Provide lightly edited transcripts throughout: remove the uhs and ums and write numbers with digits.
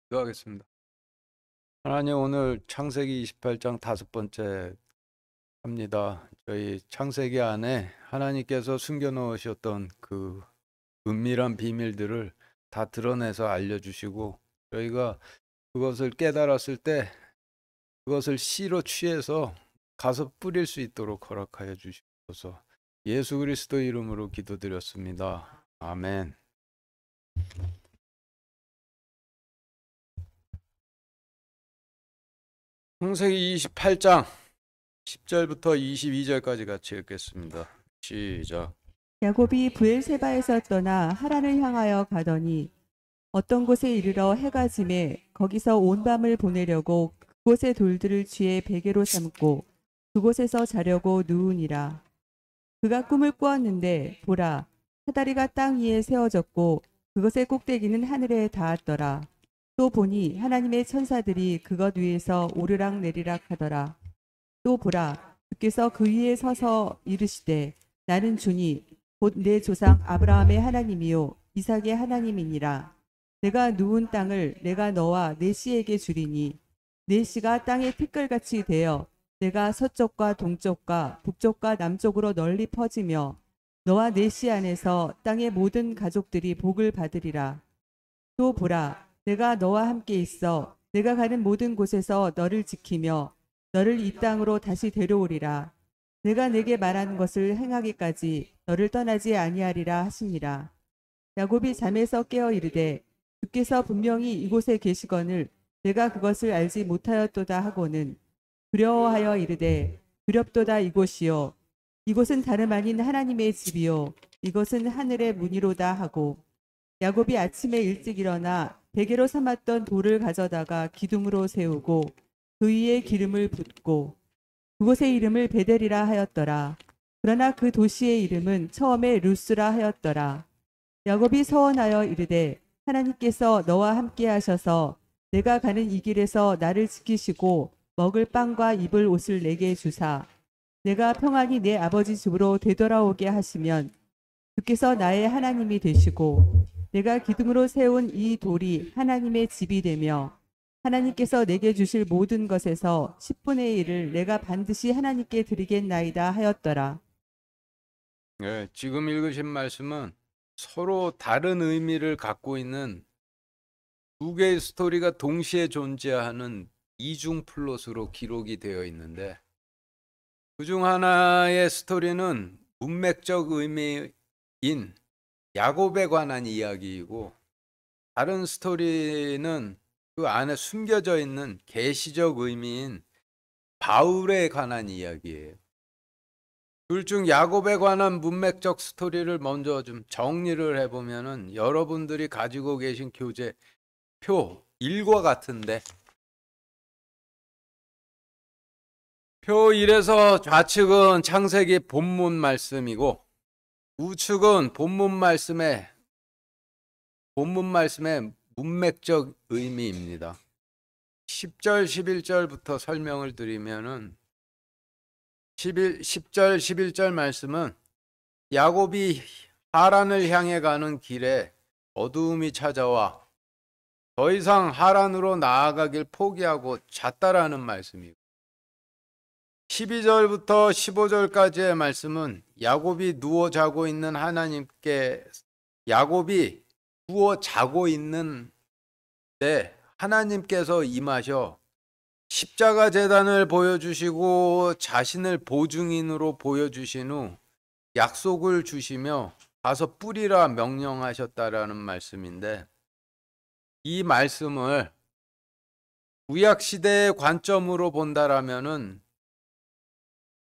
기도하겠습니다. 하나님, 오늘 창세기 28장 5번째 합니다. 저희 창세기 안에 하나님께서 숨겨놓으셨던 그 은밀한 비밀들을 다 드러내서 알려주시고, 저희가 그것을 깨달았을 때 그것을 씨로 취해서 가서 뿌릴 수 있도록 허락하여 주시옵소서. 예수 그리스도 이름으로 기도드렸습니다. 아멘. 창세기 28장 10절부터 22절까지 같이 읽겠습니다. 시작. 야곱이 브엘세바에서 떠나 하란을 향하여 가더니 어떤 곳에 이르러 해가 지매 거기서 온 밤을 보내려고 그곳의 돌들을 취해 베개로 삼고 그곳에서 자려고 누우니라. 그가 꿈을 꾸었는데 보라, 사다리가 땅 위에 세워졌고 그것의 꼭대기는 하늘에 닿았더라. 또 보니 하나님의 천사들이 그것 위에서 오르락 내리락 하더라. 또 보라, 주께서 그 위에 서서 이르시되 나는 주니 곧 내 조상 아브라함의 하나님이요 이삭의 하나님이니라. 내가 누운 땅을 내가 너와 내 씨에게 주리니 내 씨가 땅의 티끌같이 되어 내가 서쪽과 동쪽과 북쪽과 남쪽으로 널리 퍼지며 너와 내 씨 안에서 땅의 모든 가족들이 복을 받으리라. 또 보라, 내가 너와 함께 있어 내가 가는 모든 곳에서 너를 지키며 너를 이 땅으로 다시 데려오리라. 내가 내게 말하는 것을 행하기까지 너를 떠나지 아니하리라 하시니라. 야곱이 잠에서 깨어 이르되 주께서 분명히 이곳에 계시거늘 내가 그것을 알지 못하였도다 하고는 두려워하여 이르되 두렵도다 이곳이요 이곳은 다름 아닌 하나님의 집이요 이것은 하늘의 문이로다 하고 야곱이 아침에 일찍 일어나 베개로 삼았던 돌을 가져다가 기둥으로 세우고 그 위에 기름을 붓고 그곳의 이름을 베델이라 하였더라. 그러나 그 도시의 이름은 처음에 루스라 하였더라. 야곱이 서원하여 이르되 하나님께서 너와 함께 하셔서 내가 가는 이 길에서 나를 지키시고 먹을 빵과 입을 옷을 내게 주사 내가 평안히 내 아버지 집으로 되돌아오게 하시면 주께서 나의 하나님이 되시고 내가 기둥으로 세운 이 돌이 하나님의 집이 되며 하나님께서 내게 주실 모든 것에서 10분의 1을 내가 반드시 하나님께 드리겠나이다 하였더라. 네, 지금 읽으신 말씀은 서로 다른 의미를 갖고 있는 두 개의 스토리가 동시에 존재하는 이중 플롯으로 기록이 되어 있는데, 그중 하나의 스토리는 문맥적 의미인 야곱에 관한 이야기이고, 다른 스토리는 그 안에 숨겨져 있는 계시적 의미인 바울에 관한 이야기예요. 둘 중 야곱에 관한 문맥적 스토리를 먼저 좀 정리를 해보면은 여러분들이 가지고 계신 교재 표 1과 같은데, 표 1에서 좌측은 창세기 본문 말씀이고 우측은 본문 말씀의 문맥적 의미입니다. 10절 11절부터 설명을 드리면은 10절 11절 말씀은 야곱이 하란을 향해 가는 길에 어두움이 찾아와 더 이상 하란으로 나아가길 포기하고 잤다라는 말씀이고, 12절부터 15절까지의 말씀은 야곱이 누워 자고 있는 하나님께서 임하셔 십자가 제단을 보여주시고 자신을 보증인으로 보여주신 후 약속을 주시며 가서 뿌리라 명령하셨다라는 말씀인데, 이 말씀을 구약시대의 관점으로 본다라면은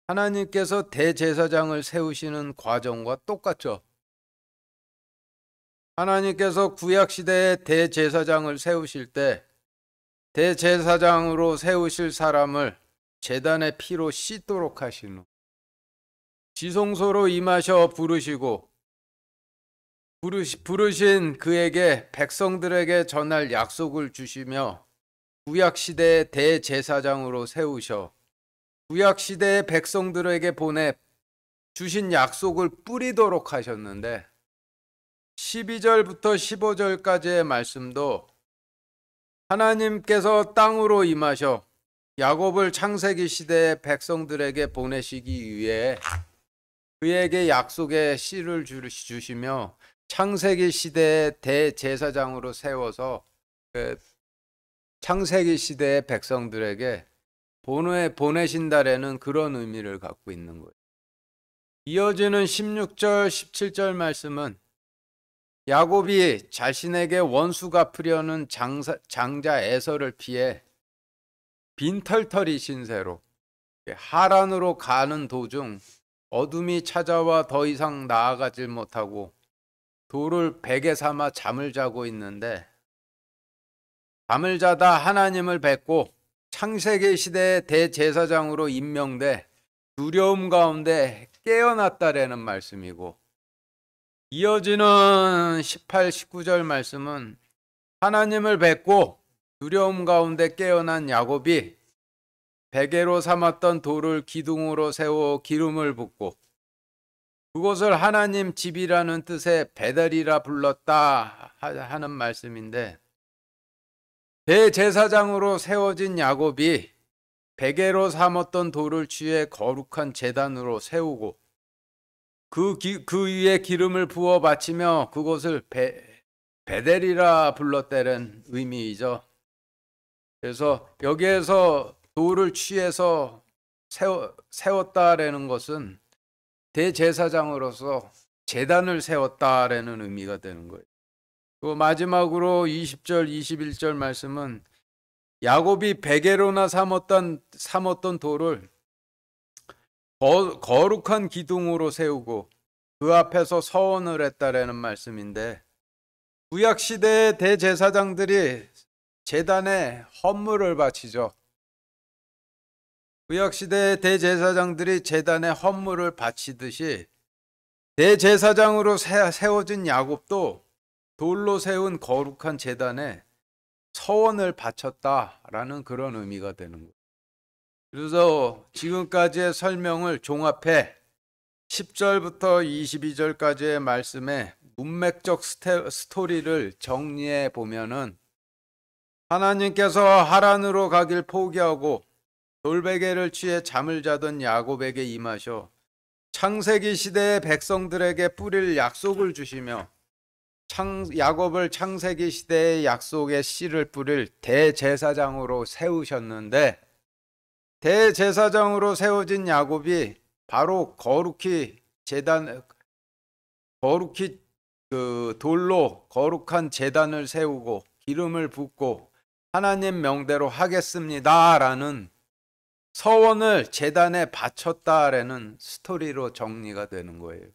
하나님께서 대제사장을 세우시는 과정과 똑같죠. 하나님께서 구약시대에 대제사장을 세우실 때 대제사장으로 세우실 사람을 제단의 피로 씻도록 하신 후 지성소로 임하셔 부르신 그에게 백성들에게 전할 약속을 주시며 구약시대의 대제사장으로 세우셔 구약시대의 백성들에게 보내 주신 약속을 뿌리도록 하셨는데, 12절부터 15절까지의 말씀도 하나님께서 땅으로 임하셔 야곱을 창세기 시대의 백성들에게 보내시기 위해 그에게 약속의 씨를 주시며 창세기 시대의 대제사장으로 세워서 창세기 시대의 백성들에게 보내신다라는 그런 의미를 갖고 있는 거예요. 이어지는 16절, 17절 말씀은 야곱이 자신에게 원수 갚으려는 장자 에서를 피해 빈털터리 신세로 하란으로 가는 도중 어둠이 찾아와 더 이상 나아가질 못하고 돌을 베개 삼아 잠을 자고 있는데 잠을 자다 하나님을 뵙고 창세기 시대의 대제사장으로 임명돼 두려움 가운데 깨어났다라는 말씀이고, 이어지는 18, 19절 말씀은 하나님을 뵙고 두려움 가운데 깨어난 야곱이 베개로 삼았던 돌을 기둥으로 세워 기름을 붓고 그곳을 하나님 집이라는 뜻의 베델이라 불렀다 하는 말씀인데, 대제사장으로 세워진 야곱이 베개로 삼았던 돌을 취해 거룩한 제단으로 세우고 그 위에 기름을 부어 바치며 그곳을 베델이라 불렀다는 의미이죠. 그래서 여기에서 돌을 취해서 세웠다라는 것은 대제사장으로서 제단을 세웠다라는 의미가 되는 거예요. 또 마지막으로 20절, 21절 말씀은 야곱이 베개로나 삼았던 돌을 거룩한 기둥으로 세우고 그 앞에서 서원을 했다라는 말씀인데, 구약시대의 대제사장들이 제단에 헌물을 바치죠. 구약시대의 대제사장들이 제단에 헌물을 바치듯이 대제사장으로 세워진 야곱도 돌로 세운 거룩한 제단에 서원을 바쳤다라는 그런 의미가 되는 거예요. 그래서 지금까지의 설명을 종합해 10절부터 22절까지의 말씀에 문맥적 스토리를 정리해 보면은, 하나님께서 하란으로 가길 포기하고 돌베개를 취해 잠을 자던 야곱에게 임하셔 창세기 시대의 백성들에게 뿌릴 약속을 주시며 야곱을 창세기 시대의 약속의 씨를 뿌릴 대제사장으로 세우셨는데, 대제사장으로 세워진 야곱이 바로 거룩히 그 돌로 거룩한 제단을 세우고 기름을 붓고 하나님 명대로 하겠습니다라는 서원을 제단에 바쳤다라는 스토리로 정리가 되는 거예요.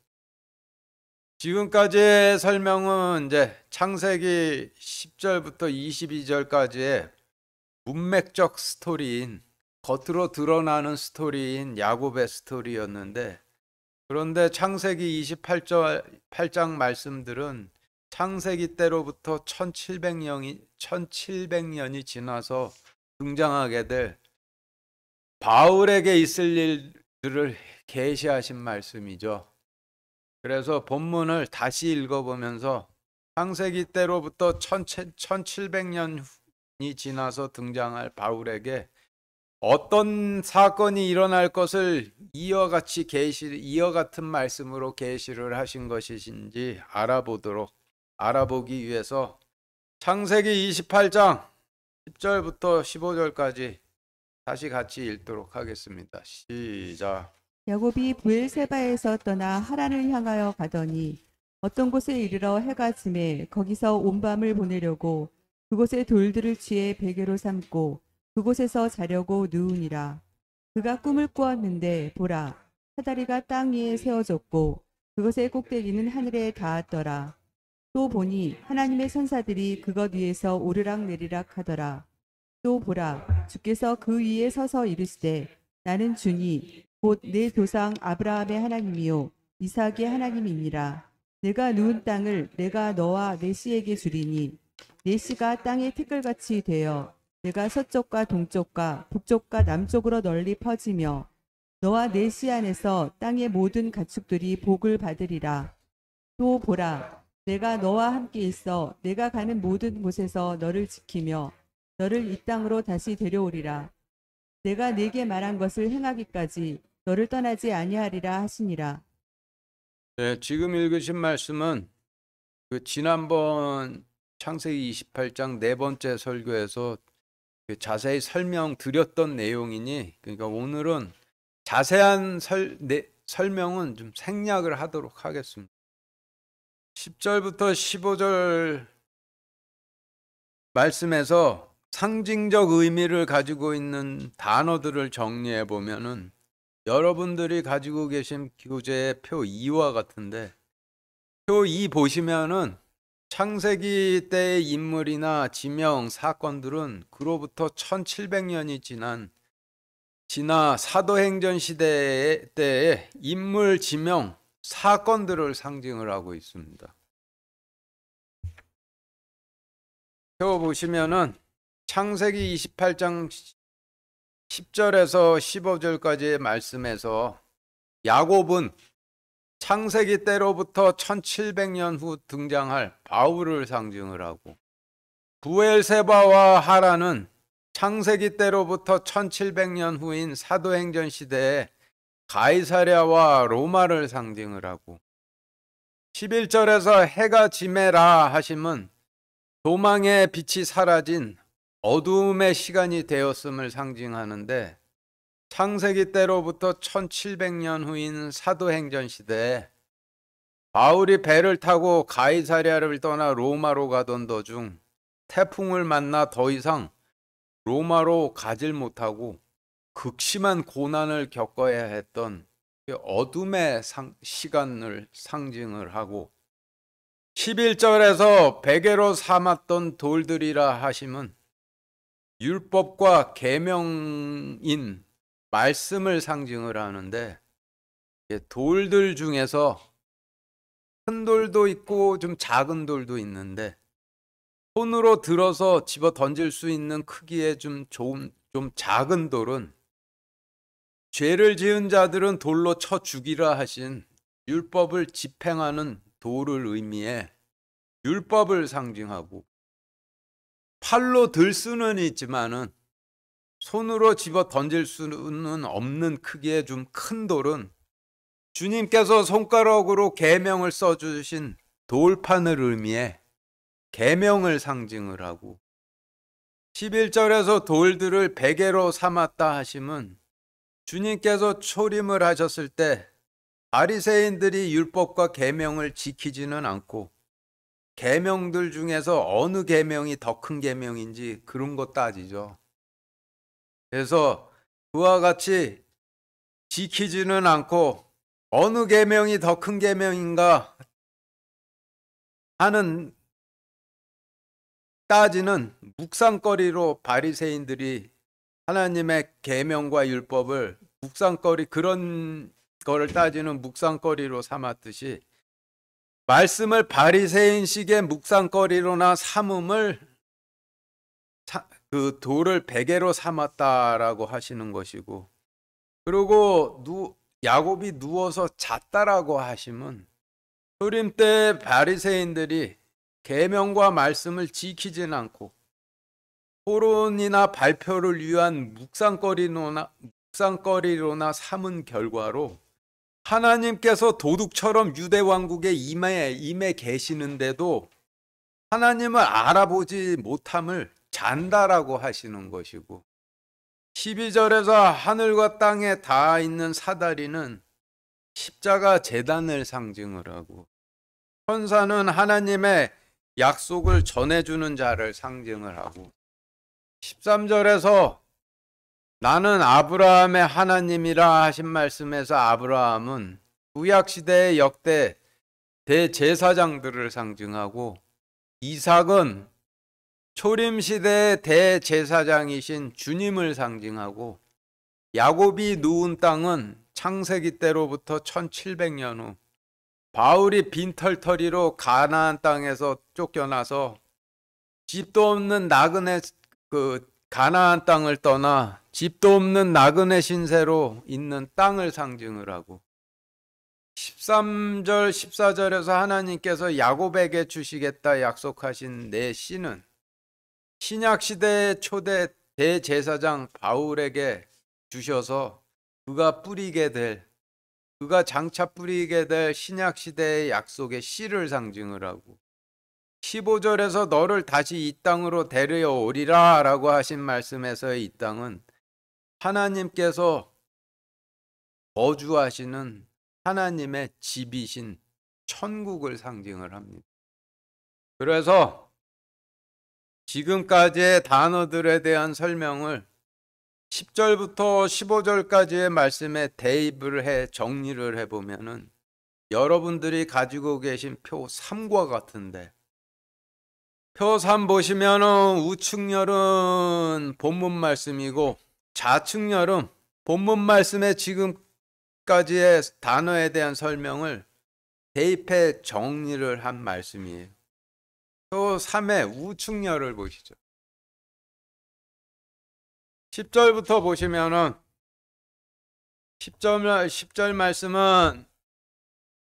지금까지의 설명은 이제 창세기 10절부터 22절까지의 문맥적 스토리인, 겉으로 드러나는 스토리인 야곱의 스토리였는데, 그런데 창세기 28장 말씀들은 창세기 때로부터 1700년이 지나서 등장하게 될 바울에게 있을 일들을 계시하신 말씀이죠. 그래서 본문을 다시 읽어보면서 창세기 때로부터 1700년이 지나서 등장할 바울에게 어떤 사건이 일어날 것을 이와 같은 말씀으로 계시를 하신 것이신지 알아보기 위해서 창세기 28장 10절부터 15절까지 다시 같이 읽도록 하겠습니다. 시작. 야곱이 브엘세바에서 떠나 하란을 향하여 가더니 어떤 곳에 이르러 해가 지매 거기서 온 밤을 보내려고 그곳의 돌들을 취해 베개로 삼고 그곳에서 자려고 누우니라. 그가 꿈을 꾸었는데 보라, 사다리가 땅 위에 세워졌고 그것의 꼭대기는 하늘에 닿았더라. 또 보니 하나님의 천사들이 그것 위에서 오르락 내리락 하더라. 또 보라, 주께서 그 위에 서서 이르시되 나는 주니 곧 내 조상 아브라함의 하나님이요 이삭의 하나님이니라. 내가 누운 땅을 내가 너와 내 씨에게 주리니 내 씨가 땅의 티끌같이 되어 내가 서쪽과 동쪽과 북쪽과 남쪽으로 널리 퍼지며 너와 내 씨 안에서 땅의 모든 가축들이 복을 받으리라. 또 보라, 내가 너와 함께 있어 내가 가는 모든 곳에서 너를 지키며 너를 이 땅으로 다시 데려오리라. 내가 네게 말한 것을 행하기까지 너를 떠나지 아니하리라 하시니라. 네, 지금 읽으신 말씀은 그 지난번 창세기 28장 네 번째 설교에서 그 자세히 설명드렸던 내용이니, 그러니까 오늘은 자세한 설명은 좀 생략을 하도록 하겠습니다. 10절부터 15절 말씀에서 상징적 의미를 가지고 있는 단어들을 정리해 보면은 여러분들이 가지고 계신 교재의 표 2와 같은데, 표 2 보시면은 창세기 때의 인물이나 지명, 사건들은 그로부터 1700년이 지나 사도행전 시대 때의 인물, 지명, 사건들을 상징을 하고 있습니다. 표 보시면은 창세기 28장 10절에서 15절까지의 말씀에서 야곱은 창세기 때로부터 1700년 후 등장할 바울을 상징을 하고, 부엘세바와 하란은 창세기 때로부터 1700년 후인 사도행전 시대에 가이사랴와 로마를 상징을 하고, 11절에서 해가 지매라 하심은 도망의 빛이 사라진 어두움의 시간이 되었음을 상징하는데, 창세기 때로부터 1700년 후인 사도행전 시대에 바울이 배를 타고 가이사랴를 떠나 로마로 가던 도중 태풍을 만나 더 이상 로마로 가질 못하고 극심한 고난을 겪어야 했던 어둠의 시간을 상징을 하고, 11절에서 베개로 삼았던 돌들이라 하심은 율법과 계명인 말씀을 상징을 하는데, 돌들 중에서 큰 돌도 있고 좀 작은 돌도 있는데, 손으로 들어서 집어 던질 수 있는 크기의 좀 작은 돌은 죄를 지은 자들은 돌로 쳐 죽이라 하신 율법을 집행하는 돌을 의미해 율법을 상징하고, 팔로 들 수는 있지만은 손으로 집어 던질 수는 없는 크기의 좀 큰 돌은 주님께서 손가락으로 계명을 써주신 돌판을 의미해 계명을 상징을 하고, 11절에서 돌들을 베개로 삼았다 하심은 주님께서 초림을 하셨을 때 바리새인들이 율법과 계명을 지키지는 않고 계명들 중에서 어느 계명이 더 큰 계명인지 그런 거 따지죠. 그래서 그와 같이 지키지는 않고 어느 계명이 더 큰 계명인가 하는 따지는 묵상거리로 바리새인들이 하나님의 계명과 율법을 묵상거리, 그런 거를 따지는 묵상거리로 삼았듯이 말씀을 바리새인식의 묵상거리로나 삼음을 그 돌을 베개로 삼았다라고 하시는 것이고, 그리고 야곱이 누워서 잤다라고 하시면 초림 때 바리새인들이 계명과 말씀을 지키진 않고 토론이나 발표를 위한 묵상거리로나 삼은 결과로 하나님께서 도둑처럼 유대 왕국의 임해 계시는데도 하나님을 알아보지 못함을 잔다라고 하시는 것이고, 12절에서 하늘과 땅에 닿아 있는 사다리는 십자가 제단을 상징을 하고, 천사는 하나님의 약속을 전해주는 자를 상징을 하고, 13절에서 나는 아브라함의 하나님이라 하신 말씀에서 아브라함은 구약시대의 역대 대제사장들을 상징하고, 이삭은 초림시대의 대제사장이신 주님을 상징하고, 야곱이 누운 땅은 창세기 때로부터 1700년 후 바울이 빈털터리로 가나안 땅에서 쫓겨나서 집도 없는 나그네 가나안 땅을 떠나 집도 없는 나그네 신세로 있는 땅을 상징을 하고, 13절 14절에서 하나님께서 야곱에게 주시겠다 약속하신 내 씨는 신약 시대의 초대 대제사장 바울에게 주셔서 그가 장차 뿌리게 될 신약 시대의 약속의 씨를 상징을 하고 15절에서 너를 다시 이 땅으로 데려오리라 라고 하신 말씀에서의 이 땅은 하나님께서 거주하시는 하나님의 집이신 천국을 상징을 합니다. 그래서 지금까지의 단어들에 대한 설명을 10절부터 15절까지의 말씀에 대입을 해 정리를 해보면은 여러분들이 가지고 계신 표 3과 같은데, 표 3 보시면은 우측열은 본문 말씀이고 좌측열은 본문 말씀의 지금까지의 단어에 대한 설명을 대입해 정리를 한 말씀이에요. 표 3의 우측열을 보시죠. 10절부터 보시면은 10절 말씀은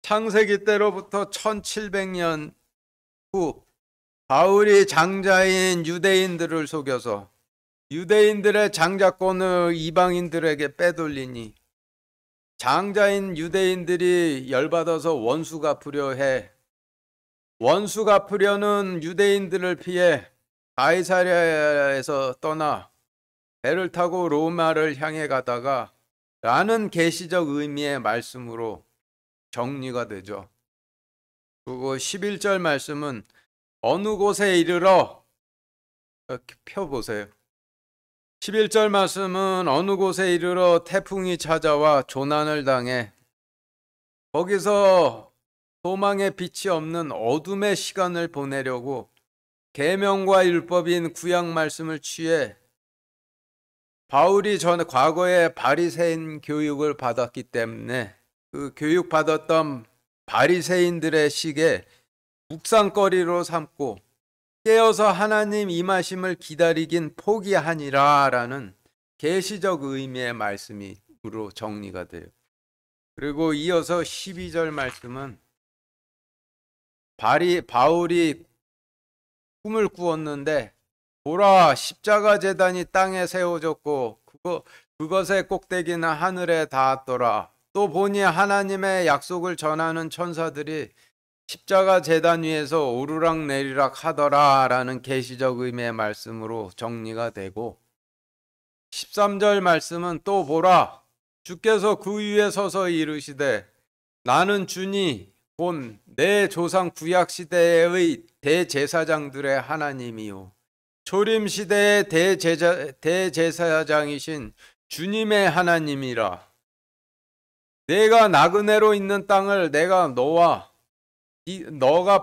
창세기 때로부터 1700년 후 바울이 장자인 유대인들을 속여서 유대인들의 장자권을 이방인들에게 빼돌리니 장자인 유대인들이 열받아서 원수 갚으려 해. 원수 갚으려는 유대인들을 피해 가이사랴에서 떠나 배를 타고 로마를 향해 가다가 라는 계시적 의미의 말씀으로 정리가 되죠. 그리고 11절 말씀은 어느 곳에 이르러, 이렇게 펴보세요. 11절 말씀은 어느 곳에 이르러 태풍이 찾아와 조난을 당해 거기서 소망의 빛이 없는 어둠의 시간을 보내려고 계명과 율법인 구약 말씀을 취해 바울이 과거에 바리새인 교육을 받았기 때문에 그 교육받았던 바리새인들의 식에 묵상거리로 삼고 깨어서 하나님 임하심을 기다리긴 포기하니라 라는 계시적 의미의 말씀으로 정리가 돼요. 그리고 이어서 12절 말씀은 바울이 꿈을 꾸었는데 보라 십자가 제단이 땅에 세워졌고 그것의 꼭대기는 하늘에 닿았더라. 또 보니 하나님의 약속을 전하는 천사들이 십자가 제단 위에서 오르락 내리락 하더라 라는 계시적 의미의 말씀으로 정리가 되고 13절 말씀은 또 보라 주께서 그 위에 서서 이르시되 나는 주니 곧 내 조상 구약시대의 대제사장들의 하나님이요 초림시대의 대제사장이신 주님의 하나님이라. 내가 나그네로 있는 땅을 내가 너가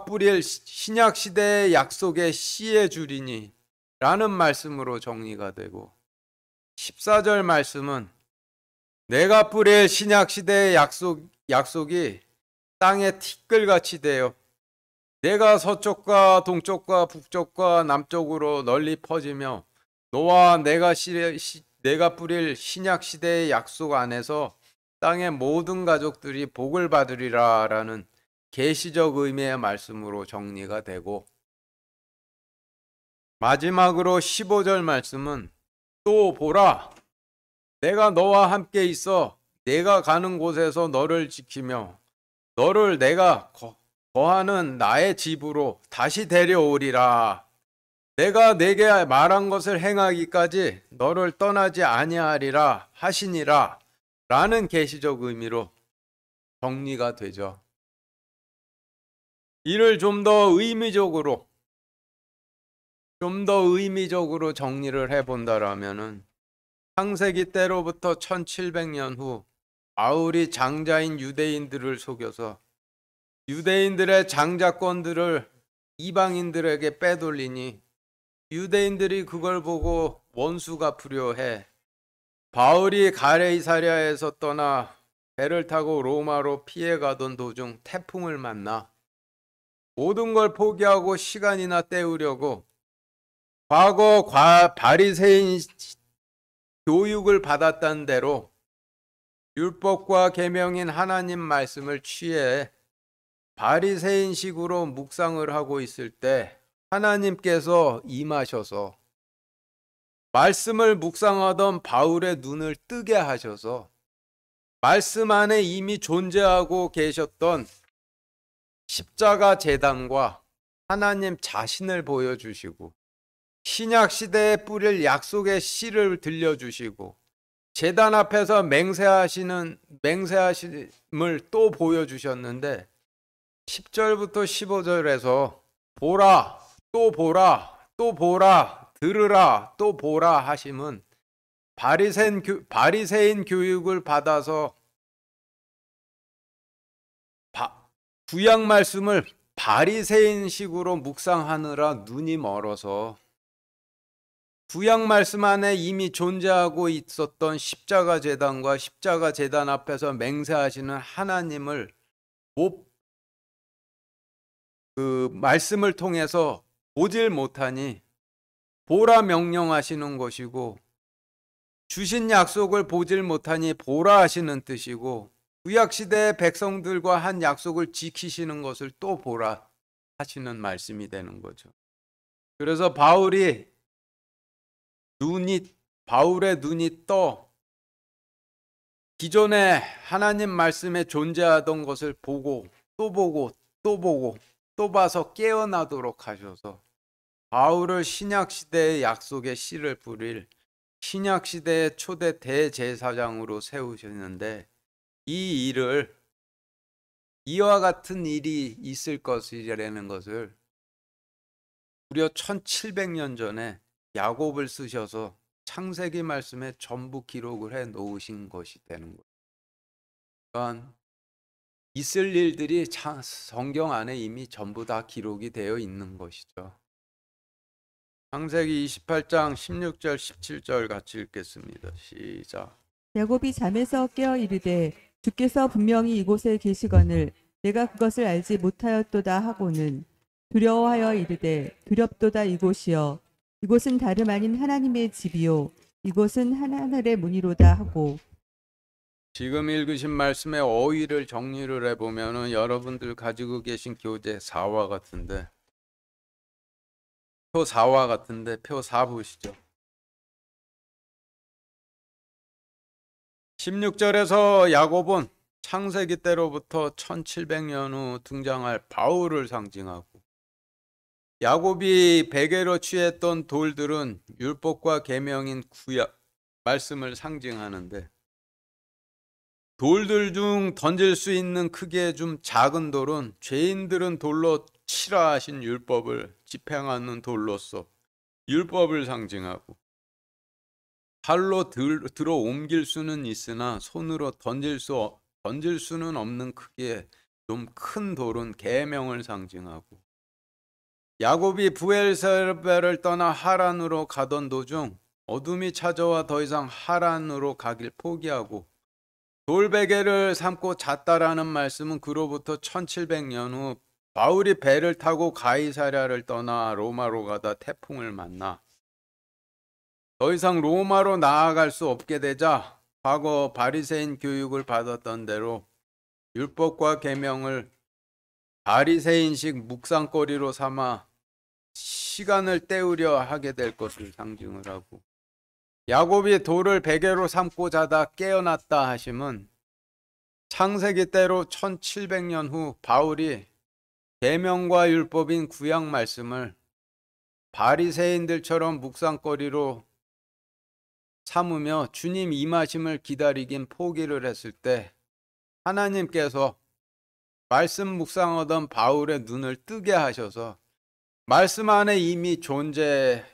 뿌릴 신약시대의 약속의 씨에 주리니 라는 말씀으로 정리가 되고 14절 말씀은 내가 뿌릴 신약시대의 약속이 땅에 티끌같이 되어 내가 서쪽과 동쪽과 북쪽과 남쪽으로 널리 퍼지며 너와 내가 뿌릴 신약시대의 약속 안에서 땅의 모든 가족들이 복을 받으리라 라는 계시적 의미의 말씀으로 정리가 되고 마지막으로 15절 말씀은 또 보라 내가 너와 함께 있어 내가 가는 곳에서 너를 지키며 너를 내가 거하는 나의 집으로 다시 데려오리라. 내가 내게 말한 것을 행하기까지 너를 떠나지 아니하리라 하시니라 라는 계시적 의미로 정리가 되죠. 이를 좀 더 의미적으로 정리를 해본다라면은 창세기 때로부터 1700년 후 바울이 장자인 유대인들을 속여서 유대인들의 장자권들을 이방인들에게 빼돌리니 유대인들이 그걸 보고 원수 갚으려 해 바울이 가이사랴에서 떠나 배를 타고 로마로 피해가던 도중 태풍을 만나 모든 걸 포기하고 시간이나 때우려고 과거 바리새인 교육을 받았던 대로 율법과 계명인 하나님 말씀을 취해 바리새인식으로 묵상을 하고 있을 때 하나님께서 임하셔서 말씀을 묵상하던 바울의 눈을 뜨게 하셔서 말씀 안에 이미 존재하고 계셨던 십자가 제단과 하나님 자신을 보여주시고 신약 시대에 뿌릴 약속의 씨를 들려주시고 제단 앞에서 맹세하심을 또 보여주셨는데 10절부터 15절에서 보라, 또 보라, 또 보라, 들으라, 또 보라 하심은 바리새인 교육을 받아서 구약 말씀을 바리새인식으로 묵상하느라 눈이 멀어서 구약 말씀 안에 이미 존재하고 있었던 십자가 제단과 십자가 제단 앞에서 맹세하시는 하나님을 그 말씀을 통해서 보질 못하니 보라 명령하시는 것이고 주신 약속을 보질 못하니 보라 하시는 뜻이고 구약 시대의 백성들과 한 약속을 지키시는 것을 또 보라 하시는 말씀이 되는 거죠. 그래서 바울의 눈이 떠 기존에 하나님 말씀에 존재하던 것을 보고 또 보고 또 보고 또 봐서 깨어나도록 하셔서 바울을 신약시대의 약속의 씨를 뿌릴 신약시대의 초대 대제사장으로 세우셨는데 이 일을 이와 같은 일이 있을 것이라는 것을 무려 1700년 전에 야곱을 쓰셔서 창세기 말씀에 전부 기록을 해 놓으신 것이 되는 거예요. 그러니까 있을 일들이 성경 안에 이미 전부 다 기록이 되어 있는 것이죠. 창세기 28장 16절 17절 같이 읽겠습니다. 시작. 야곱이 잠에서 깨어 이르되 주께서 분명히 이곳에 계시거늘 내가 그것을 알지 못하였도다 하고는 두려워하여 이르되 두렵도다 이곳이여 이곳은 다름 아닌 하나님의 집이요 이곳은 하늘의 문이로다 하고. 지금 읽으신 말씀의 어휘를 정리를 해보면 여러분들 가지고 계신 교재 4와 같은데 표 4와 같은데 표 4 보시죠. 16절에서 야곱은 창세기 때로부터 1700년 후 등장할 바울을 상징하고 야곱이 베개로 취했던 돌들은 율법과 계명인 구약 말씀을 상징하는데 돌들 중 던질 수 있는 크기에 좀 작은 돌은 죄인들은 돌로 치라 하신 율법을 집행하는 돌로서 율법을 상징하고 팔로 들어 옮길 수는 있으나 손으로 던질 수는 없는 크기의 좀 큰 돌은 계명을 상징하고 야곱이 브엘세바를 떠나 하란으로 가던 도중 어둠이 찾아와 더 이상 하란으로 가길 포기하고 돌베개를 삼고 잤다라는 말씀은 그로부터 1700년 후 바울이 배를 타고 가이사랴를 떠나 로마로 가다 태풍을 만나 더 이상 로마로 나아갈 수 없게 되자 과거 바리새인 교육을 받았던 대로 율법과 계명을 바리새인식 묵상거리로 삼아 시간을 때우려 하게 될 것을 상징을 하고 야곱이 돌을 베개로 삼고 자다 깨어났다 하심은 창세기 때로 1700년 후 바울이 계명과 율법인 구약 말씀을 바리새인들처럼 묵상거리로 삼으며 주님 임하심을 기다리긴 포기를 했을 때 하나님께서 말씀 묵상하던 바울의 눈을 뜨게 하셔서 말씀 안에 이미 존재하셨던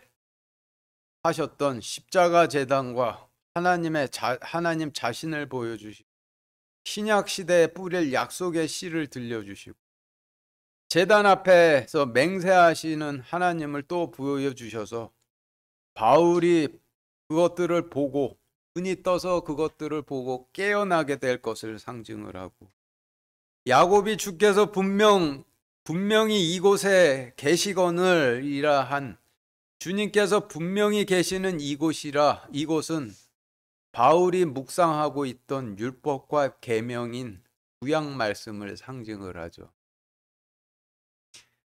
십자가 제단과 하나님 자신을 보여주시고 신약 시대에 뿌릴 약속의 씨를 들려주시고 제단 앞에서 맹세하시는 하나님을 또 보여주셔서 바울이 그것들을 보고 눈이 떠서 그것들을 보고 깨어나게 될 것을 상징을 하고 야곱이 주께서 분명히 이곳에 계시거늘이라 한 주님께서 분명히 계시는 이곳은 바울이 묵상하고 있던 율법과 계명인 구약 말씀을 상징을 하죠.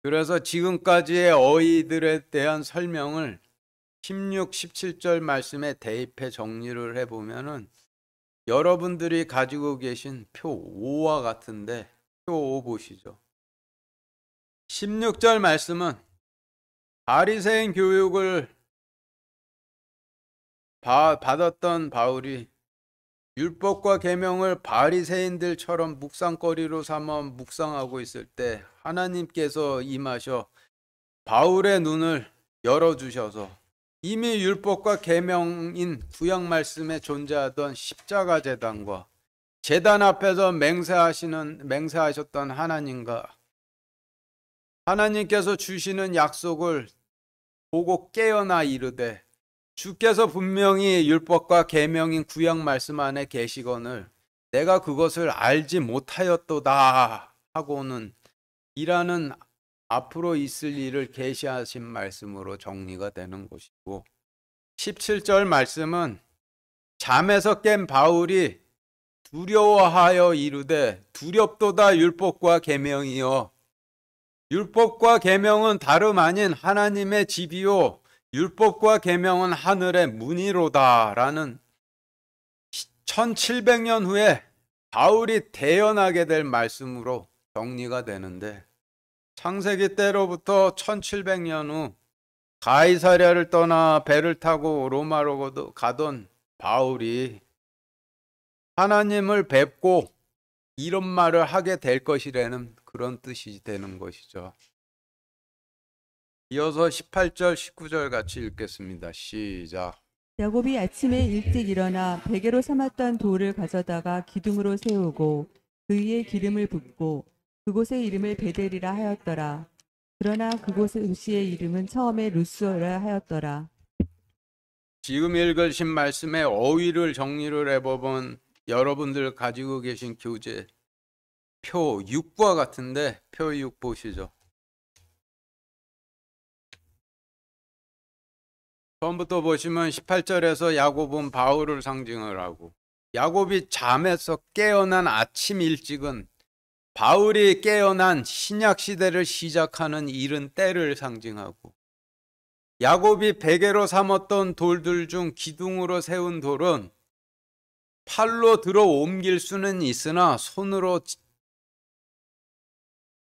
그래서 지금까지의 어휘들에 대한 설명을 16, 17절 말씀에 대입해 정리를 해보면은 여러분들이 가지고 계신 표 5와 같은데 표 5 보시죠. 16절 말씀은 바리새인 교육을 받았던 바울이 율법과 계명을 바리새인들처럼 묵상거리로 삼아 묵상하고 있을 때 하나님께서 임하셔 바울의 눈을 열어주셔서 이미 율법과 계명인 구약 말씀에 존재하던 십자가 제단과 제단 앞에서 맹세하셨던 하나님과 하나님께서 주시는 약속을 보고 깨어나 이르되 주께서 분명히 율법과 계명인 구약 말씀 안에 계시거늘 내가 그것을 알지 못하였도다 하고는 이라는 앞으로 있을 일을 계시하신 말씀으로 정리가 되는 것이고 17절 말씀은 잠에서 깬 바울이 두려워하여 이르되 두렵도다 율법과 계명이여 율법과 계명은 다름 아닌 하나님의 집이요 율법과 계명은 하늘의 문이로다라는 1700년 후에 바울이 대언하게 될 말씀으로 정리가 되는데 창세기 때로부터 1700년 후 가이사랴를 떠나 배를 타고 로마로 가던 바울이 하나님을 뵙고 이런 말을 하게 될 것이라는 그런 뜻이 되는 것이죠. 이어서 18절, 19절 같이 읽겠습니다. 시작. 야곱이 아침에 일찍 일어나 베개로 삼았던 돌을 가져다가 기둥으로 세우고 그 위에 기름을 붓고 그곳의 이름을 베델이라 하였더라. 그러나 그곳의 이름은 처음에 루스라 하였더라. 지금 읽으신 말씀의 어휘를 정리를 해보면 여러분들 가지고 계신 교재 표 6과 같은데 표 6 보시죠. 처음부터 보시면 18절에서 야곱은 바울을 상징을 하고 야곱이 잠에서 깨어난 아침 일찍은 바울이 깨어난 신약 시대를 시작하는 이른 때를 상징하고 야곱이 베개로 삼았던 돌들 중 기둥으로 세운 돌은 팔로 들어 옮길 수는 있으나 손으로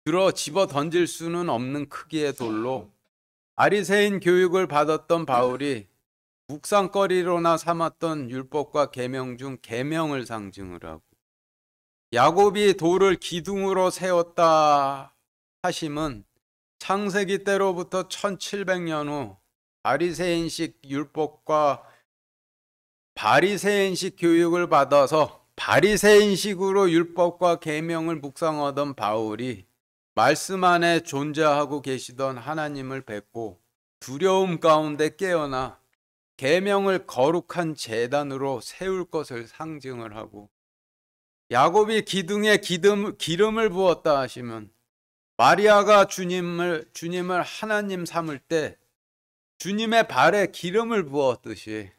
들어 집어 던질 수는 없는 크기의 돌로 바리새인 교육을 받았던 바울이 묵상거리로나 삼았던 율법과 계명 중 계명을 상징을 하고 야곱이 돌을 기둥으로 세웠다 하심은 창세기 때로부터 1700년 후 바리새인식 율법과 바리새인식 교육을 받아서 바리새인식으로 율법과 계명을 묵상하던 바울이 말씀 안에 존재하고 계시던 하나님을 뵙고 두려움 가운데 깨어나 계명을 거룩한 제단으로 세울 것을 상징을 하고 야곱이 기둥에 기름을 부었다 하시면 마리아가 주님을 하나님 삼을 때 주님의 발에 기름을 부었듯이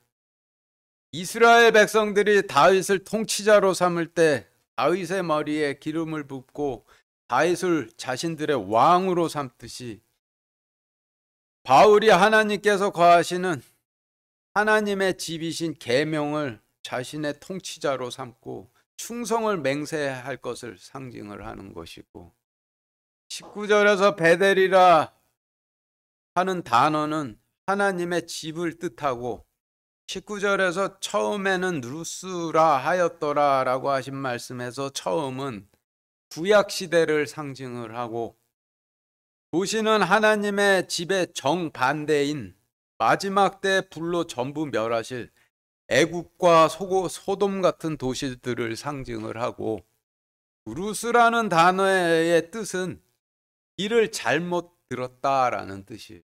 이스라엘 백성들이 다윗을 통치자로 삼을 때 다윗의 머리에 기름을 붓고 다윗을 자신들의 왕으로 삼듯이 바울이 하나님께서 거하시는 하나님의 집이신 계명을 자신의 통치자로 삼고 충성을 맹세할 것을 상징을 하는 것이고 19절에서 베델이라 하는 단어는 하나님의 집을 뜻하고 19절에서 처음에는 루스라 하였더라 라고 하신 말씀에서 처음은 구약 시대를 상징을 하고 도시는 하나님의 집의 정반대인 마지막 때 불로 전부 멸하실 애굽과 소돔 같은 도시들을 상징을 하고 루스라는 단어의 뜻은 길을 잘못 들었다라는 뜻이에요.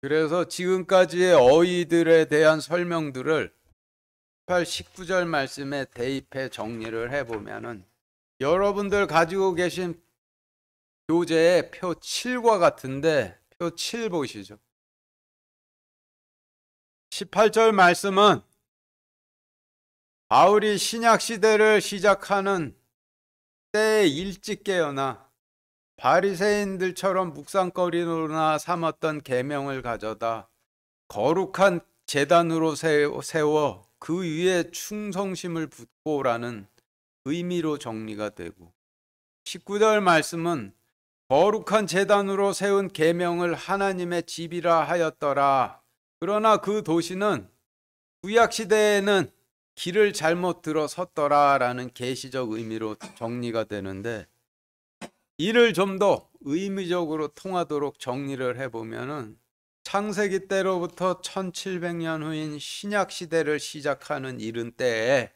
그래서 지금까지의 어휘들에 대한 설명들을 19절 말씀에 대입해 정리를 해보면은 여러분들 가지고 계신 교재의 표 7과 같은데 표 7 보시죠. 18절 말씀은 바울이 신약 시대를 시작하는 때에 일찍 깨어나 바리새인들처럼 묵상거리로나 삼았던 계명을 가져다 거룩한 제단으로 세워 그 위에 충성심을 붓고라는 의미로 정리가 되고, 19절 말씀은 거룩한 제단으로 세운 계명을 하나님의 집이라 하였더라. 그러나 그 도시는 구약 시대에는 길을 잘못 들어섰더라라는 계시적 의미로 정리가 되는데, 이를 좀 더 의미적으로 통하도록 정리를 해보면은 창세기 때로부터 1700년 후인 신약 시대를 시작하는 이른 때에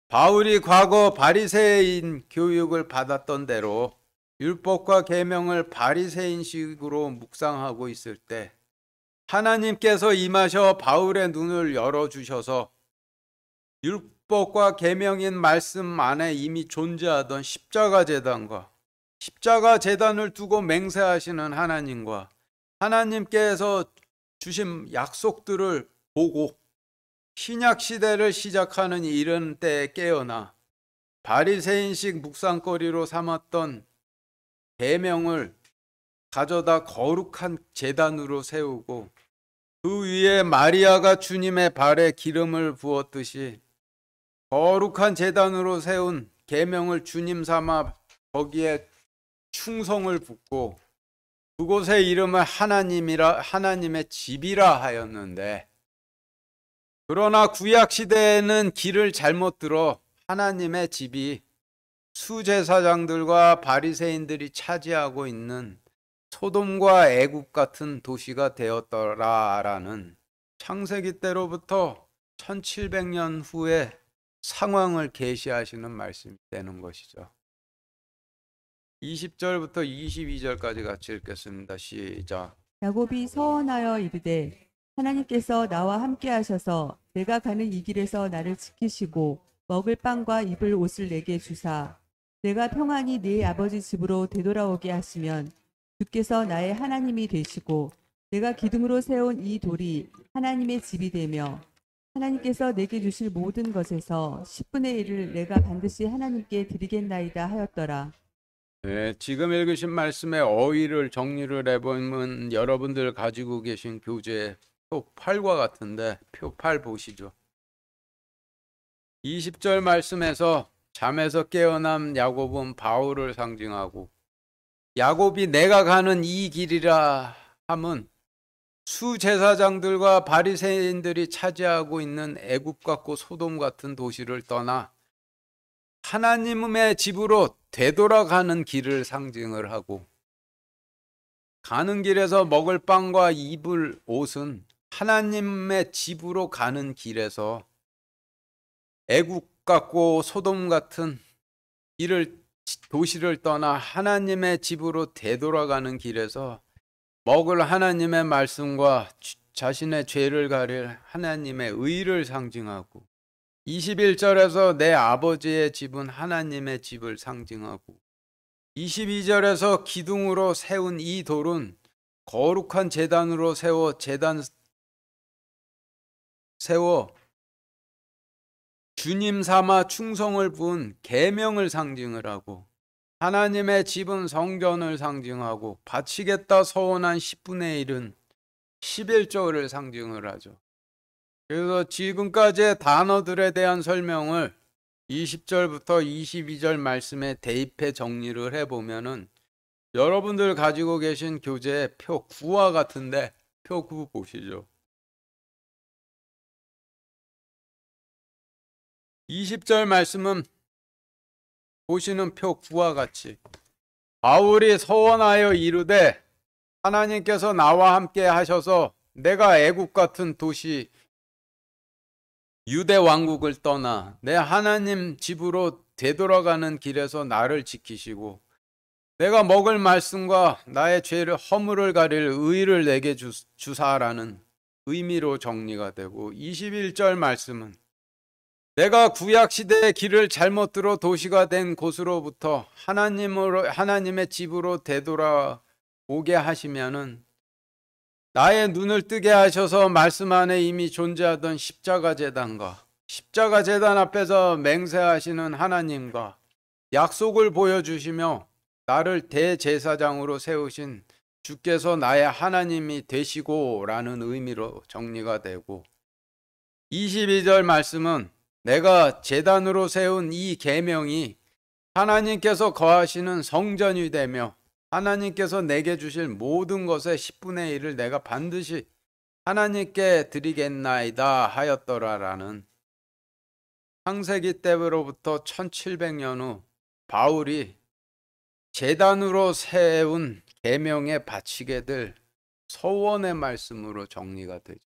바울이 과거 바리새인 교육을 받았던 대로 율법과 계명을 바리새인식으로 묵상하고 있을 때 하나님께서 임하셔 바울의 눈을 열어주셔서 율법과 계명인 말씀 안에 이미 존재하던 십자가 제단과 십자가 제단을 두고 맹세하시는 하나님과 하나님께서 주신 약속들을 보고 신약 시대를 시작하는 이른 때에 깨어나 바리새인식 묵상거리로 삼았던 계명을 가져다 거룩한 제단으로 세우고 그 위에 마리아가 주님의 발에 기름을 부었듯이 거룩한 제단으로 세운 계명을 주님 삼아 거기에 충성을 붓고 그곳의 이름을 하나님의 집이라 하였는데, 그러나 구약 시대에는 길을 잘못 들어 하나님의 집이 수제사장들과 바리새인들이 차지하고 있는 소돔과 애굽 같은 도시가 되었더라라는 창세기 때로부터 1700년 후에 상황을 계시하시는 말씀이 되는 것이죠. 20절부터 22절까지 같이 읽겠습니다. 시작. 야곱이 서원하여 이르되 하나님께서 나와 함께 하셔서 내가 가는 이 길에서 나를 지키시고 먹을 빵과 입을 옷을 내게 주사 내가 평안히 네 아버지 집으로 되돌아오게 하시면 주께서 나의 하나님이 되시고 내가 기둥으로 세운 이 돌이 하나님의 집이 되며 하나님께서 내게 주실 모든 것에서 10분의 1을 내가 반드시 하나님께 드리겠나이다 하였더라. 네, 지금 읽으신 말씀의 어휘를 정리를 해보면 여러분들 가지고 계신 교재 표 8과 같은데 표 8 보시죠. 20절 말씀에서 잠에서 깨어난 야곱은 바울을 상징하고, 야곱이 내가 가는 이 길이라 함은 수제사장들과 바리새인들이 차지하고 있는 애굽 같고 소돔 같은 도시를 떠나 하나님의 집으로 되돌아가는 길을 상징을 하고, 가는 길에서 먹을 빵과 입을 옷은 하나님의 집으로 가는 길에서 애굽 같고 소돔 같은 도시를 떠나 하나님의 집으로 되돌아가는 길에서 먹을 하나님의 말씀과 자신의 죄를 가릴 하나님의 의를 상징하고, 21절에서 내 아버지의 집은 하나님의 집을 상징하고, 22절에서 기둥으로 세운 이 돌은 거룩한 제단으로 세워 주님 삼아 충성을 부은 계명을 상징을 하고, 하나님의 집은 성전을 상징하고, 바치겠다 서원한 10분의 1은 11조를 상징을 하죠. 그래서 지금까지의 단어들에 대한 설명을 20절부터 22절 말씀에 대입해 정리를 해보면은 여러분들 가지고 계신 교재 표 9와 같은데 표 9 보시죠. 20절 말씀은 보시는 표 9와 같이 바울이 서원하여 이르되 하나님께서 나와 함께 하셔서 내가 애굽 같은 도시 유대 왕국을 떠나 내 하나님 집으로 되돌아가는 길에서 나를 지키시고 내가 먹을 말씀과 나의 죄를 허물을 가릴 의를 내게 주사라는 의미로 정리가 되고, 21절 말씀은 내가 구약 시대의 길을 잘못 들어 도시가 된 곳으로부터 하나님의 집으로 되돌아오게 하시면은 나의 눈을 뜨게 하셔서 말씀 안에 이미 존재하던 십자가 제단과 십자가 제단 앞에서 맹세하시는 하나님과 약속을 보여주시며 나를 대제사장으로 세우신 주께서 나의 하나님이 되시고 라는 의미로 정리가 되고, 22절 말씀은 내가 제단으로 세운 이 계명이 하나님께서 거하시는 성전이 되며 하나님께서 내게 주실 모든 것의 10분의 1을 내가 반드시 하나님께 드리겠나이다 하였더라라는, 창세기 때로부터 1700년 후 바울이 제단으로 세운 계명에 바치게 될 서원의 말씀으로 정리가 되죠.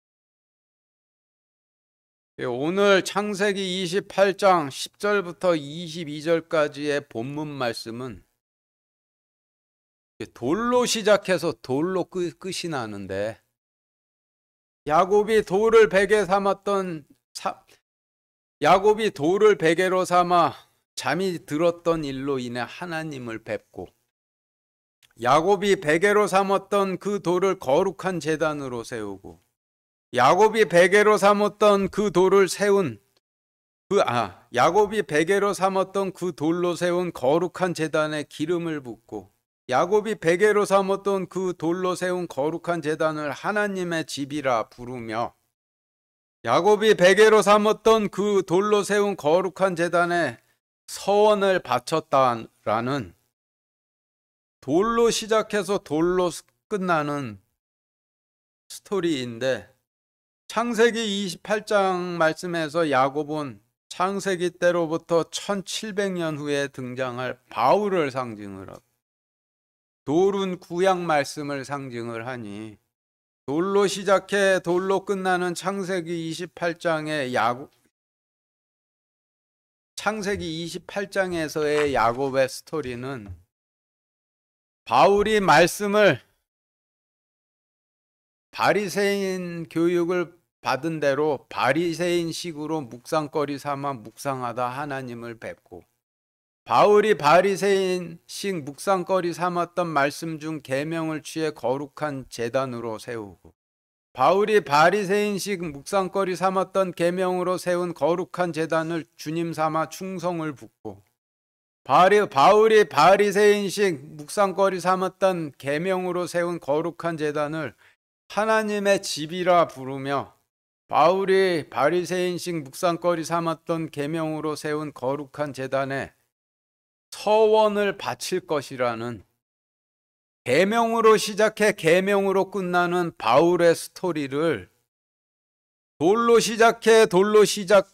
오늘 창세기 28장 10절부터 22절까지의 본문 말씀은 돌로 시작해서 돌로 끝이 나는데, 야곱이 돌을 베개로 삼아 잠이 들었던 일로 인해 하나님을 뵙고, 야곱이 베개로 삼았던 그 돌을 거룩한 제단으로 세우고, 야곱이 베개로 삼았던 그 돌을 세운 야곱이 베개로 삼았던 그 돌로 세운 거룩한 제단에 기름을 붓고, 야곱이 베개로 삼았던 그 돌로 세운 거룩한 제단을 하나님의 집이라 부르며, 야곱이 베개로 삼았던 그 돌로 세운 거룩한 제단에 서원을 바쳤다라는, 돌로 시작해서 돌로 끝나는 스토리인데, 창세기 28장 말씀에서 야곱은 창세기 때로부터 1700년 후에 등장할 바울을 상징을 하고, 돌은 구약 말씀을 상징을 하니, 돌로 시작해 돌로 끝나는 창세기 28장에서의 야곱의 스토리는 바울이 말씀을 바리새인 교육을 받은 대로 바리새인식으로 묵상거리 삼아 묵상하다 하나님을 뵙고, 바울이 바리새인식 묵상거리 삼았던 말씀 중 계명을 취해 거룩한 제단으로 세우고, 바울이 바리새인식 묵상거리 삼았던 계명으로 세운 거룩한 제단을 주님 삼아 충성을 붓고, 바울이 바리새인식 묵상거리 삼았던 계명으로 세운 거룩한 제단을 하나님의 집이라 부르며, 바울이 바리새인식 묵상거리 삼았던 계명으로 세운 거룩한 제단에 서원을 바칠 것이라는, 계명으로 시작해 계명으로 끝나는 바울의 스토리를 돌로 시작해 돌로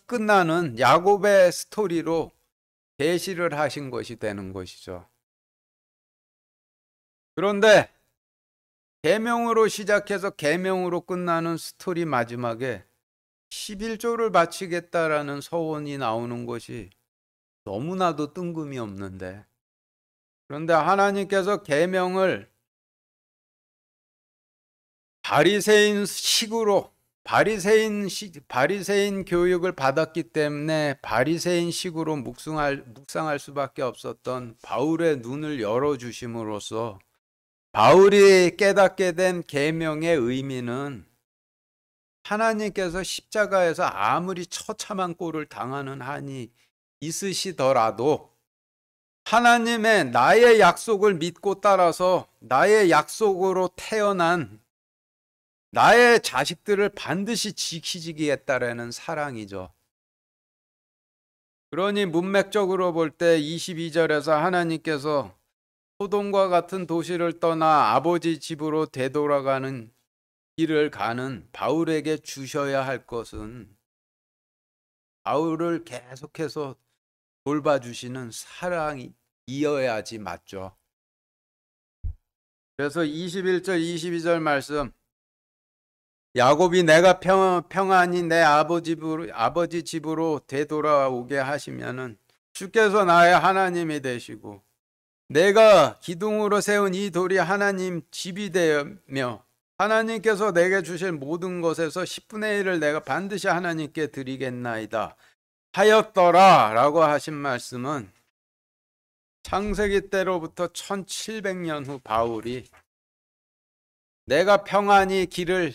끝나는 야곱의 스토리로 계시를 하신 것이 되는 것이죠. 그런데 계명으로 시작해서 계명으로 끝나는 스토리 마지막에 11조를 바치겠다라는 서원이 나오는 것이 너무나도 뜬금이 없는데, 그런데 하나님께서 계명을 바리새인 교육을 받았기 때문에 바리새인식으로 묵상할 수밖에 없었던 바울의 눈을 열어주심으로써, 바울이 깨닫게 된 계명의 의미는 하나님께서 십자가에서 아무리 처참한 꼴을 당하는 한이 있으시더라도 하나님의 나의 약속을 믿고 따라서 나의 약속으로 태어난 나의 자식들을 반드시 지키시겠다라는 사랑이죠. 그러니 문맥적으로 볼 때 22절에서 하나님께서 소돔과 같은 도시를 떠나 아버지 집으로 되돌아가는 길을 가는 바울에게 주셔야 할 것은 바울을 계속해서 돌봐주시는 사랑이어야지 맞죠. 그래서 21절 22절 말씀, 야곱이 내가 평안히 내 아버지 집으로 되돌아오게 하시면은 주께서 나의 하나님이 되시고, 내가 기둥으로 세운 이 돌이 하나님 집이 되며 하나님께서 내게 주실 모든 것에서 10분의 1을 내가 반드시 하나님께 드리겠나이다 하였더라 라고 하신 말씀은, 창세기 때로부터 1700년 후 바울이 내가 평안히 길을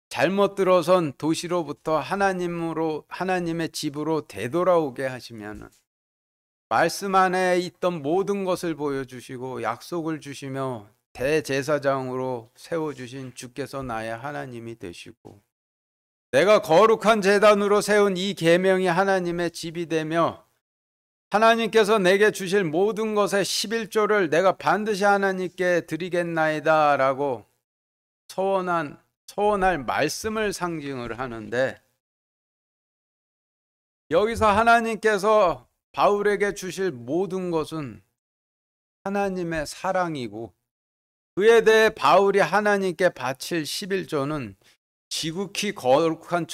잘못 들어선 도시로부터 하나님의 집으로 되돌아오게 하시면은 말씀 안에 있던 모든 것을 보여주시고 약속을 주시며 대제사장으로 세워주신 주께서 나의 하나님이 되시고 내가 거룩한 제단으로 세운 이 계명이 하나님의 집이 되며 하나님께서 내게 주실 모든 것의 11조를 내가 반드시 하나님께 드리겠나이다 라고 서원할 말씀을 상징을 하는데, 여기서 하나님께서 바울에게 주실 모든 것은 하나님의 사랑이고, 그에 대해 바울이 하나님께 바칠 11조는 지극히 거룩한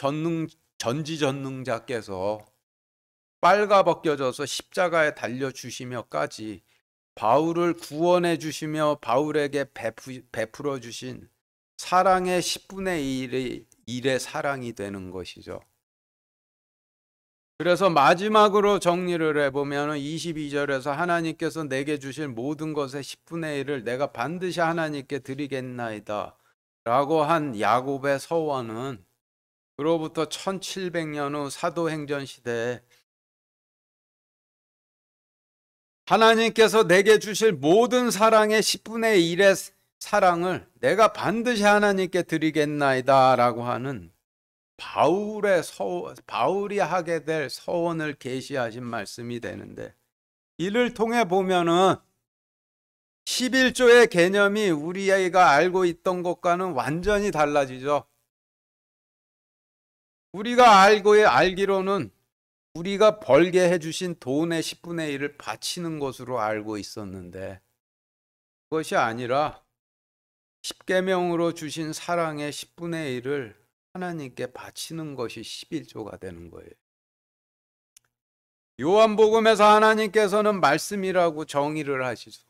전지전능자께서 빨가벗겨져서 십자가에 달려주시며까지 바울을 구원해 주시며 바울에게 베풀어 주신 사랑의 10분의 1의 사랑이 되는 것이죠. 그래서 마지막으로 정리를 해보면 22절에서 하나님께서 내게 주실 모든 것의 10분의 1을 내가 반드시 하나님께 드리겠나이다 라고 한 야곱의 서원은 그로부터 1700년 후 사도행전 시대에 하나님께서 내게 주실 모든 사랑의 10분의 1의 사랑을 내가 반드시 하나님께 드리겠나이다 라고 하는 바울이 하게 될 서원을 계시하신 말씀이 되는데, 이를 통해 보면은 11조의 개념이 우리가 알고 있던 것과는 완전히 달라지죠. 우리가 알기로는 우리가 벌게 해주신 돈의 10분의 1을 바치는 것으로 알고 있었는데, 그것이 아니라 10계명으로 주신 사랑의 10분의 1을 하나님께 바치는 것이 11조가 되는 거예요. 요한복음에서 하나님께서는 말씀이라고 정의를 하시죠.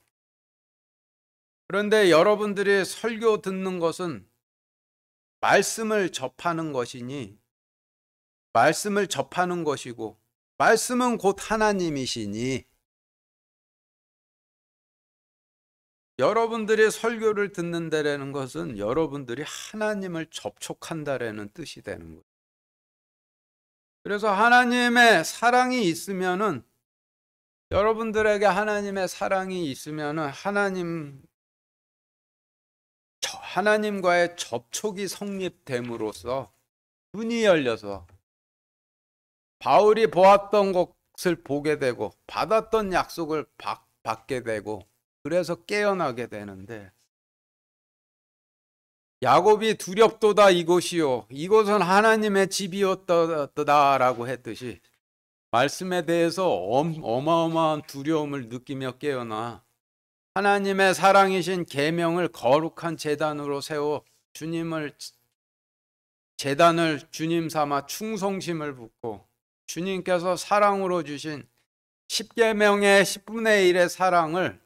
그런데 여러분들이 설교 듣는 것은 말씀을 접하는 것이니, 말씀을 접하는 것이고, 말씀은 곧 하나님이시니, 여러분들이 설교를 듣는다라는 것은 여러분들이 하나님을 접촉한다라는 뜻이 되는 거예요. 그래서 하나님의 사랑이 있으면은, 여러분들에게 하나님의 사랑이 있으면은 하나님과의 접촉이 성립됨으로써 눈이 열려서 바울이 보았던 것을 보게 되고 받았던 약속을 받게 되고, 그래서 깨어나게 되는데, 야곱이 두렵도다 이곳이요 이곳은 하나님의 집이었다라고 했듯이 말씀에 대해서 어마어마한 두려움을 느끼며 깨어나 하나님의 사랑이신 계명을 거룩한 제단으로 세워 제단을 주님 삼아 충성심을 붓고, 주님께서 사랑으로 주신 10계명의 10분의 1의 사랑을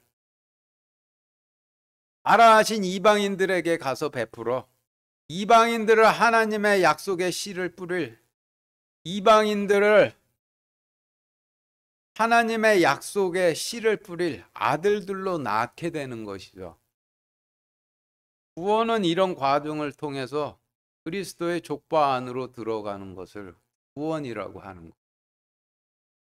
알아하신 이방인들에게 가서 베풀어 이방인들을 하나님의 약속의 씨를 뿌릴, 이방인들을 하나님의 약속의 씨를 뿌릴 아들들로 낳게 되는 것이죠. 구원은 이런 과정을 통해서 그리스도의 족보 안으로 들어가는 것을 구원이라고 하는 것.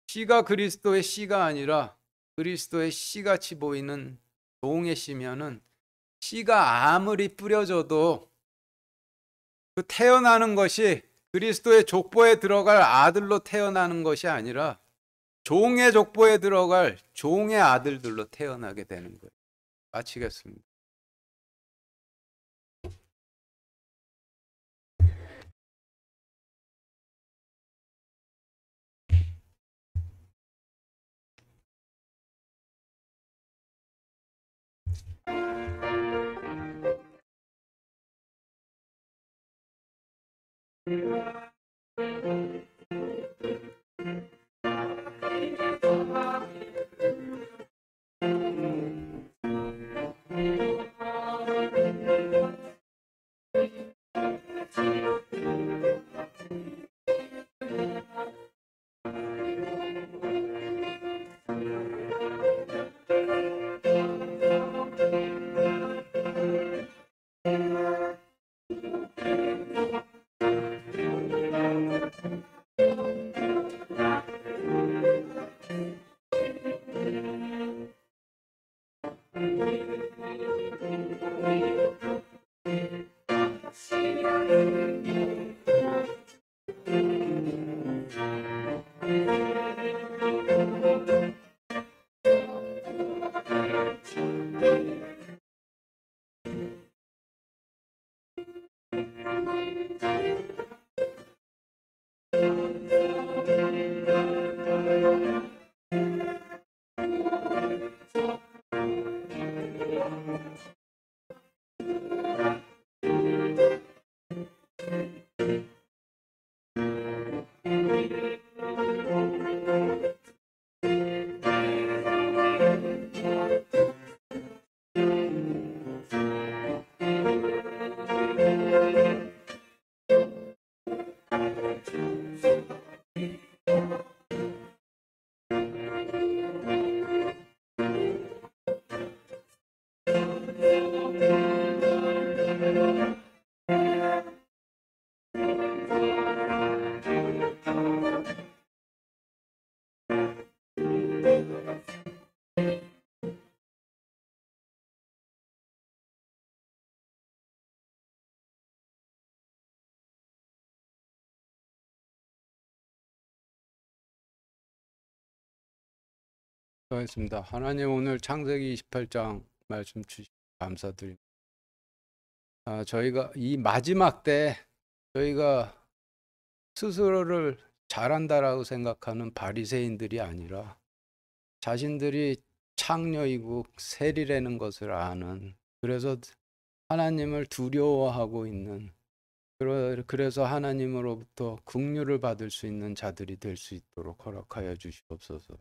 씨가 그리스도의 씨가 아니라 그리스도의 씨같이 보이는 종의 씨면은, 씨가 아무리 뿌려져도 그 태어나는 것이 그리스도의 족보에 들어갈 아들로 태어나는 것이 아니라 종의 족보에 들어갈 종의 아들들로 태어나게 되는 거예요. 마치겠습니다. 수고하셨습니다. 하나님 오늘 창세기 28장 말씀 주시고 감사드립니다. 저희가 이 마지막 때 저희가 스스로를 잘한다라고 생각하는 바리새인들이 아니라 자신들이 창녀이고 세리라는 것을 아는, 그래서 하나님을 두려워하고 있는, 그래서 하나님으로부터 긍휼을 받을 수 있는 자들이 될 수 있도록 허락하여 주시옵소서.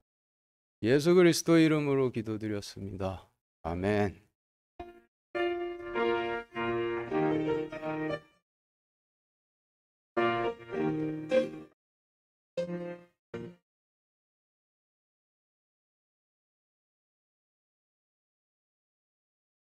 예수 그리스도 이름으로 기도드렸습니다. 아멘.